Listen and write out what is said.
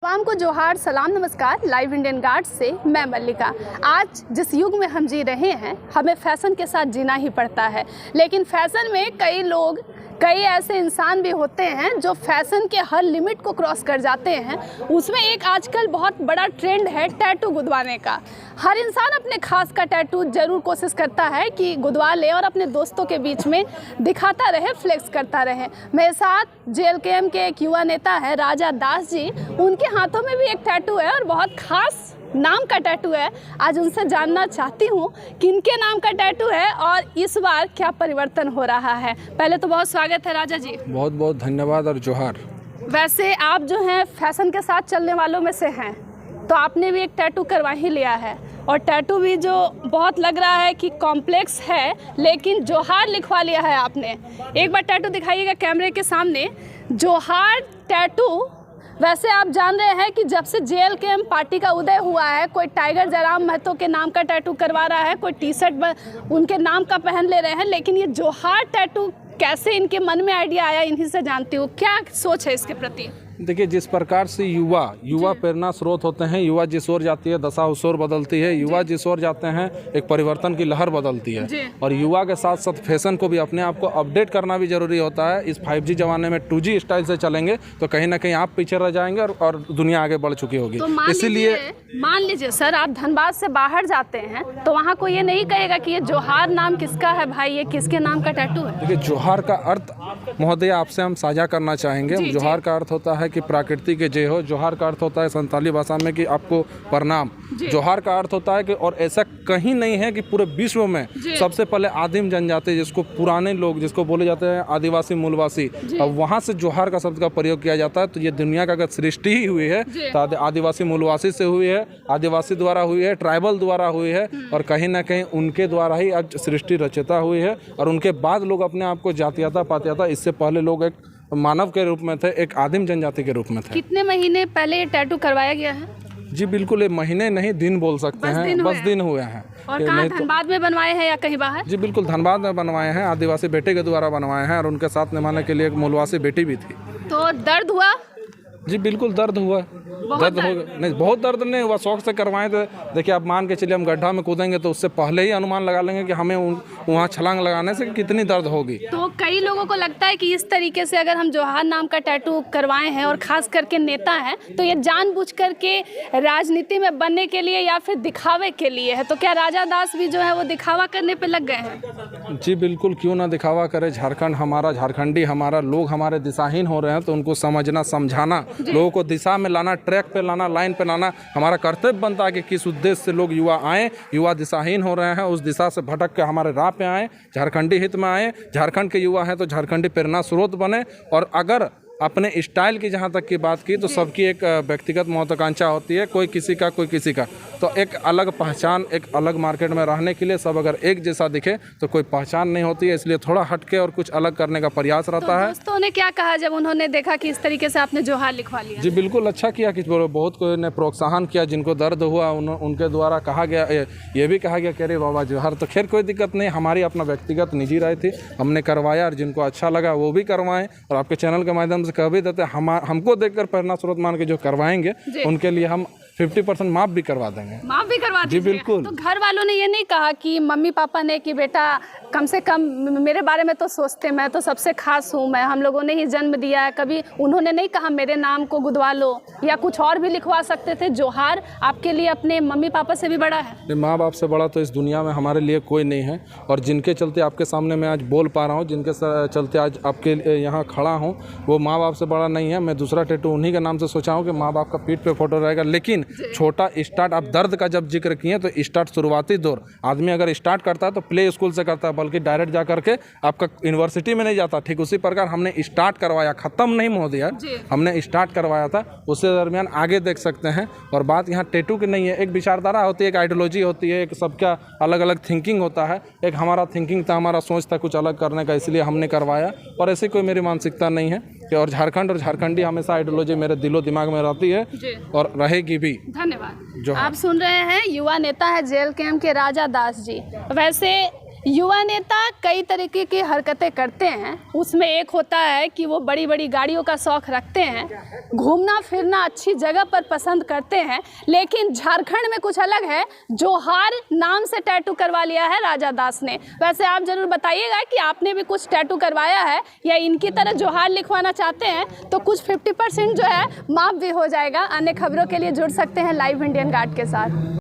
तमाम को जोहार, सलाम, नमस्कार। लाइव इंडियन गार्ड्स से मैं मल्लिका। आज जिस युग में हम जी रहे हैं, हमें फैशन के साथ जीना ही पड़ता है। लेकिन फैशन में कई ऐसे इंसान भी होते हैं जो फैशन के हर लिमिट को क्रॉस कर जाते हैं। उसमें एक आजकल बहुत बड़ा ट्रेंड है टैटू गुदवाने का। हर इंसान अपने खास का टैटू ज़रूर कोशिश करता है कि गुदवा ले और अपने दोस्तों के बीच में दिखाता रहे, फ्लेक्स करता रहे। मेरे साथ JLKM के एक युवा नेता है राजा दास जी। उनके हाथों में भी एक टैटू है और बहुत खास नाम का टैटू है। आज उनसे जानना चाहती हूँ किनके नाम का टैटू है और इस बार क्या परिवर्तन हो रहा है। पहले तो बहुत स्वागत है राजा जी। बहुत बहुत धन्यवाद और जोहार। वैसे आप जो हैं फैशन के साथ चलने वालों में से हैं, तो आपने भी एक टैटू करवा ही लिया है और टैटू भी जो बहुत लग रहा है कि कॉम्प्लेक्स है, लेकिन जोहार लिखवा लिया है आपने। एक बार टैटू दिखाइएगा कैमरे के सामने। जोहार टैटू। वैसे आप जान रहे हैं कि जब से JLKM पार्टी का उदय हुआ है, कोई टाइगर जयराम महतो के नाम का टैटू करवा रहा है, कोई टी-शर्ट उनके नाम का पहन ले रहे हैं, लेकिन ये जोहार टैटू कैसे इनके मन में आइडिया आया, इन्हीं से जानती हूँ। क्या सोच है इसके प्रति? देखिए, जिस प्रकार से युवा प्रेरणा स्रोत होते हैं, युवा जिस ओर जाती है दशा उस ओर बदलती है, युवा जिस ओर जाते हैं एक परिवर्तन की लहर बदलती है। और युवा के साथ साथ फैशन को भी अपने आप को अपडेट करना भी जरूरी होता है। इस 5G जमाने में 2G स्टाइल से चलेंगे तो कहीं ना कहीं आप पीछे रह जाएंगे और दुनिया आगे बढ़ चुकी होगी। तो इसीलिए मान लीजिए सर, आप धनबाद से बाहर जाते हैं तो वहाँ कोई ये नहीं कहेगा कि ये जोहार नाम किसका है भाई, ये किसके नाम का टैटू है? देखिए, जोहार का अर्थ महोदय आपसे हम साझा करना चाहेंगे। जोहार का अर्थ होता है कि प्रकृति के जय हो। जोहार का अर्थ होता है संताली भाषा में कि आपको प्रणाम। जोहार का अर्थ होता है कि और ऐसा कहीं नहीं है कि पूरे विश्व में सबसे पहले आदिम जनजाति, जिसको पुराने लोग जिसको बोले जाते हैं आदिवासी मूलवासी, अब वहाँ से जोहार का शब्द का प्रयोग किया जाता है। तो ये दुनिया का अगर सृष्टि ही हुई है तो आदिवासी मूलवासी से हुई है, आदिवासी द्वारा हुई है, ट्राइबल द्वारा हुई है और कहीं ना कहीं उनके द्वारा ही आज सृष्टि रचयिता हुई है। और उनके बाद लोग अपने आप को जातीयता पातीयता, इससे पहले लोग एक मानव के रूप में थे, एक आदिम जनजाति के रूप में थे। कितने महीने पहले ये टैटू करवाया गया है? जी बिल्कुल, ये महीने नहीं दिन बोल सकते हैं, बस दिन हुए हैं। और कहाँ, धनबाद में बनवाए हैं या कहीं बाहर? जी बिल्कुल, धनबाद में बनवाए हैं, आदिवासी बेटे के द्वारा बनवाए हैं और उनके साथ निभाने के लिए एक मूलवासी बेटी भी थी। तो दर्द हुआ? जी बिल्कुल दर्द हुआ। दर्द हो नहीं, बहुत दर्द नहीं हुआ, शौक से करवाएं। तो देखिए, आप मान के चलिए हम गड्ढा में कूदेंगे तो उससे पहले ही अनुमान लगा लेंगे कि हमें वहाँ छलांग लगाने से कितनी दर्द होगी। तो कई लोगों को लगता है कि इस तरीके से अगर हम जोहार नाम का टैटू करवाए हैं और खास करके नेता हैं, तो ये जानबूझ करके राजनीति में बनने के लिए या फिर दिखावे के लिए है। तो क्या राजा दास भी जो है वो दिखावा करने पे लग गए हैं? जी बिल्कुल, क्यों ना दिखावा करे। झारखंड हमारा, झारखंडी हमारा, लोग हमारे दिशाहीन हो रहे हैं तो उनको समझना, समझाना, लोगों को दिशा में लाना, ट्रैक पे लाना, लाइन पे लाना हमारा कर्तव्य बनता है कि किस उद्देश्य से लोग युवा आए। युवा दिशाहीन हो रहे हैं, उस दिशा से भटक के हमारे राह पे आए, झारखंडी हित में आए। झारखंड के युवा हैं तो झारखंडी प्रेरणा स्रोत बने। और अगर अपने स्टाइल की जहाँ तक की बात की तो सबकी एक व्यक्तिगत महत्वाकांक्षा होती है, कोई किसी का कोई किसी का। तो एक अलग पहचान, एक अलग मार्केट में रहने के लिए सब अगर एक जैसा दिखे तो कोई पहचान नहीं होती है, इसलिए थोड़ा हटके और कुछ अलग करने का प्रयास रहता है। दोस्तों ने क्या कहा जब उन्होंने देखा कि इस तरीके से आपने जोहार लिखवा लिया? जी बिल्कुल, अच्छा किया कि बहुत कोई ने प्रोत्साहन किया। जिनको दर्द हुआ उनके द्वारा कहा गया, ये भी कहा गया कि अरे बाबा जोहार। तो खैर कोई दिक्कत नहीं, हमारी अपना व्यक्तिगत निजी राय थी, हमने करवाया और जिनको अच्छा लगा वो भी करवाएं। और आपके चैनल के माध्यम से कह भी देते, हमको देखकर प्रेरणा स्रोत मान के जो करवाएंगे उनके लिए हम 50% माफ भी करवा देंगे। माफ भी करवा दीजिए? जी बिल्कुल। तो घर वालों ने ये नहीं कहा कि मम्मी पापा ने कि बेटा कम से कम मेरे बारे में तो सोचते, मैं तो सबसे खास हूँ, मैं हम लोगों ने ही जन्म दिया है, कभी उन्होंने नहीं कहा मेरे नाम को गुदवा लो या कुछ और भी लिखवा सकते थे? जोहार आपके लिए अपने मम्मी पापा से भी बड़ा है? माँ बाप से बड़ा तो इस दुनिया में हमारे लिए कोई नहीं है। और जिनके चलते आपके सामने मैं आज बोल पा रहा हूँ, जिनके चलते आज आपके यहाँ खड़ा हूँ, वो माँ बाप से बड़ा नहीं है। मैं दूसरा टैटू उन्हीं के नाम से सोचा हूँ कि माँ बाप का पीठ पे फोटो रहेगा। लेकिन छोटा स्टार्ट, आप दर्द का जब जिक्र किए तो स्टार्ट शुरुआती दौर, आदमी अगर स्टार्ट करता है तो प्ले स्कूल से करता है, बल्कि डायरेक्ट जा करके आपका यूनिवर्सिटी में नहीं जाता। ठीक उसी प्रकार हमने स्टार्ट करवाया, ख़त्म नहीं महोदय, हमने स्टार्ट करवाया था। उससे दरमियान आगे देख सकते हैं। और बात यहाँ टैटू की नहीं है, एक विचारधारा होती है, एक आइडियोलॉजी होती है, एक सबका अलग अलग थिंकिंग होता है। एक हमारा थिंकिंग था, हमारा सोच था कुछ अलग करने का, इसलिए हमने करवाया। और ऐसी कोई मेरी मानसिकता नहीं है। और झारखंड और झारखंडी हमेशा आइडियोलॉजी मेरे दिलो दिमाग में रहती है और रहेगी भी। धन्यवाद। आप सुन रहे हैं युवा नेता है JLKM के राजा दास जी। वैसे युवा नेता कई तरीके की हरकतें करते हैं, उसमें एक होता है कि वो बड़ी बड़ी गाड़ियों का शौक़ रखते हैं, घूमना फिरना अच्छी जगह पर पसंद करते हैं। लेकिन झारखंड में कुछ अलग है, जोहार नाम से टैटू करवा लिया है राजा दास ने। वैसे आप ज़रूर बताइएगा कि आपने भी कुछ टैटू करवाया है या इनकी तरह जोहार लिखवाना चाहते हैं, तो कुछ 50% जो है माफ़ भी हो जाएगा। अन्य खबरों के लिए जुड़ सकते हैं लाइव इंडियन गार्ड के साथ।